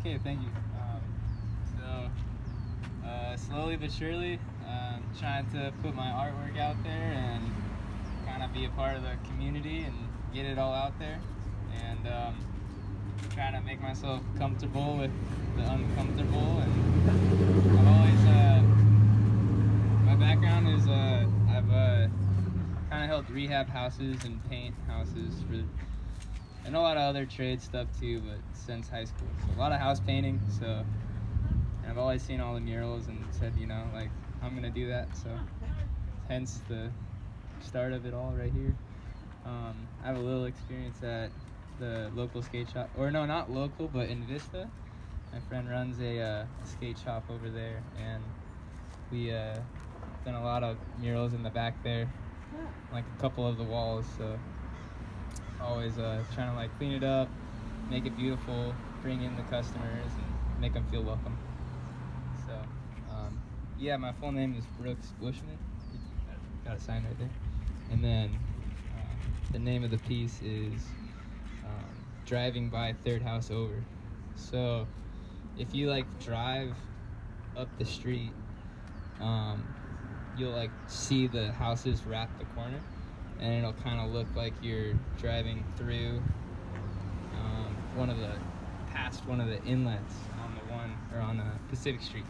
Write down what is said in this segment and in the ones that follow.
Okay, thank you. Slowly but surely, trying to put my artwork out there and kind of be a part of the community and get it all out there. And trying to make myself comfortable with the uncomfortable. And I've always, my background is I've kind of helped rehab houses and paint houses and a lot of other trade stuff too, but since high school. So a lot of house painting, so I've always seen all the murals and said, you know, like, I'm gonna do that, so hence the start of it all right here. I have a little experience at the local skate shop, or no, not local, but in Vista. My friend runs a skate shop over there, and we done a lot of murals in the back there, like a couple of the walls, so always trying to like clean it up, make it beautiful, bring in the customers, and make them feel welcome. So, yeah, my full name is Brooks Bushman. Got a sign right there. And then the name of the piece is Driving by Third House Over. So, if you like drive up the street, you'll like see the houses wrap the corner, and it'll kind of look like you're driving through past one of the inlets on the Pacific Street.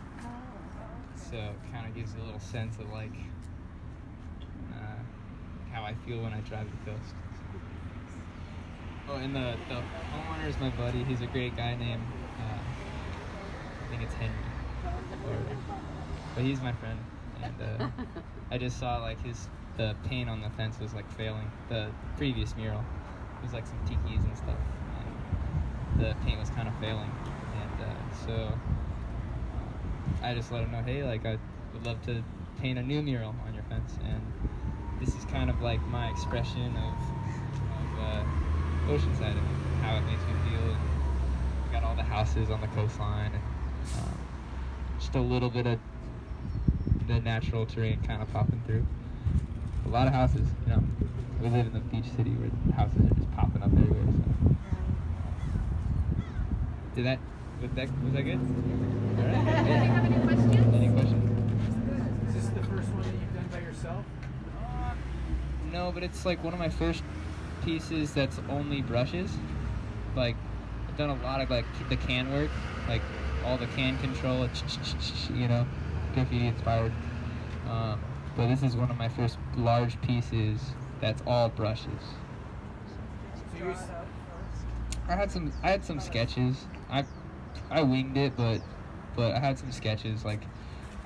So it kind of gives you a little sense of like how I feel when I drive the coast. Oh, and the homeowner is my buddy. He's a great guy named I think it's Henry, but he's my friend. And I just saw like the paint on the fence was like failing. The previous mural, it was like some tikis and stuff, and the paint was kind of failing. And so I just let him know, hey, like I would love to paint a new mural on your fence, and this is kind of like my expression of Oceanside and how it makes me feel. And we got all the houses on the coastline, and just a little bit of the natural terrain kind of popping through. A lot of houses, you know. We live in the beach city where houses are just popping up everywhere. So. Was that good? All right. Do you have any questions? Any questions? Is this the first one that you've done by yourself? No, but it's like one of my first pieces that's only brushes. Like, I've done a lot of like the can work, like all the can control, you know, graffiti inspired. But this is one of my first large pieces that's all brushes. So I had some sketches. I winged it, but I had some sketches like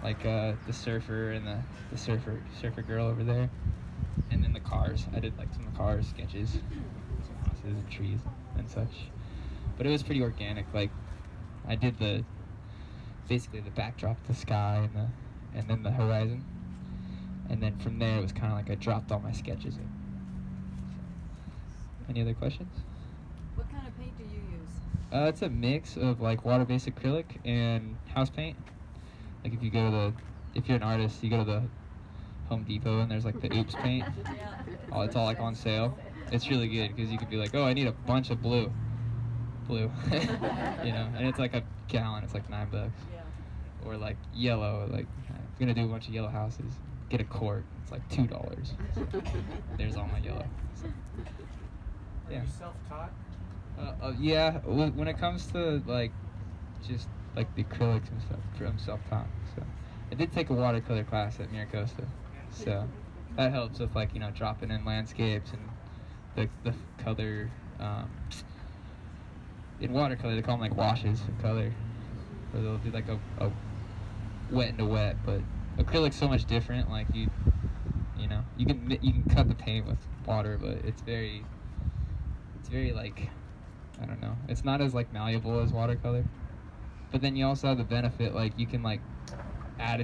the surfer and the surfer girl over there, and then the cars. I did like some cars sketches, some houses and trees and such. But it was pretty organic. Like I did basically the backdrop, the sky and then the horizon, and then from there it was kind of like I dropped all my sketches in. Any other questions? What kind of paint do you use? It's a mix of like water-based acrylic and house paint. Like if you're an artist, you go to the Home Depot and there's like the Oops paint. It's all like on sale. It's really good because you could be like, oh, I need a bunch of blue, you know, and it's like a gallon. It's like $9. Yeah. Or like yellow. Like if you're gonna do a bunch of yellow houses, get a quart. It's like $2. So, there's all my yellow. So, Are you self-taught? Yeah, when it comes to like just like the acrylics and stuff, I'm self-taught. So I did take a watercolor class at Miracosta, so that helps with like, you know, dropping in landscapes and the color. In watercolor, they call them like washes of color, where they'll do like a wet into wet. But acrylic's so much different. Like you know, you can cut the paint with water, but it's very like, I don't know, it's not as like malleable as watercolor. But then you also have the benefit, like you can like add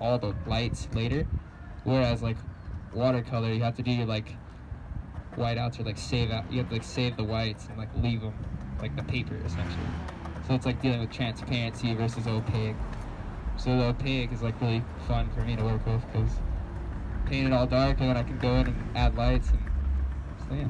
all the lights later, whereas like watercolor, you have to do your like whiteouts or like save out. You have to like save the whites and like leave them like the paper essentially. So it's like dealing with transparency versus opaque. So the opaque is like really fun for me to work with because paint it all dark and then I can go in and add lights and so yeah.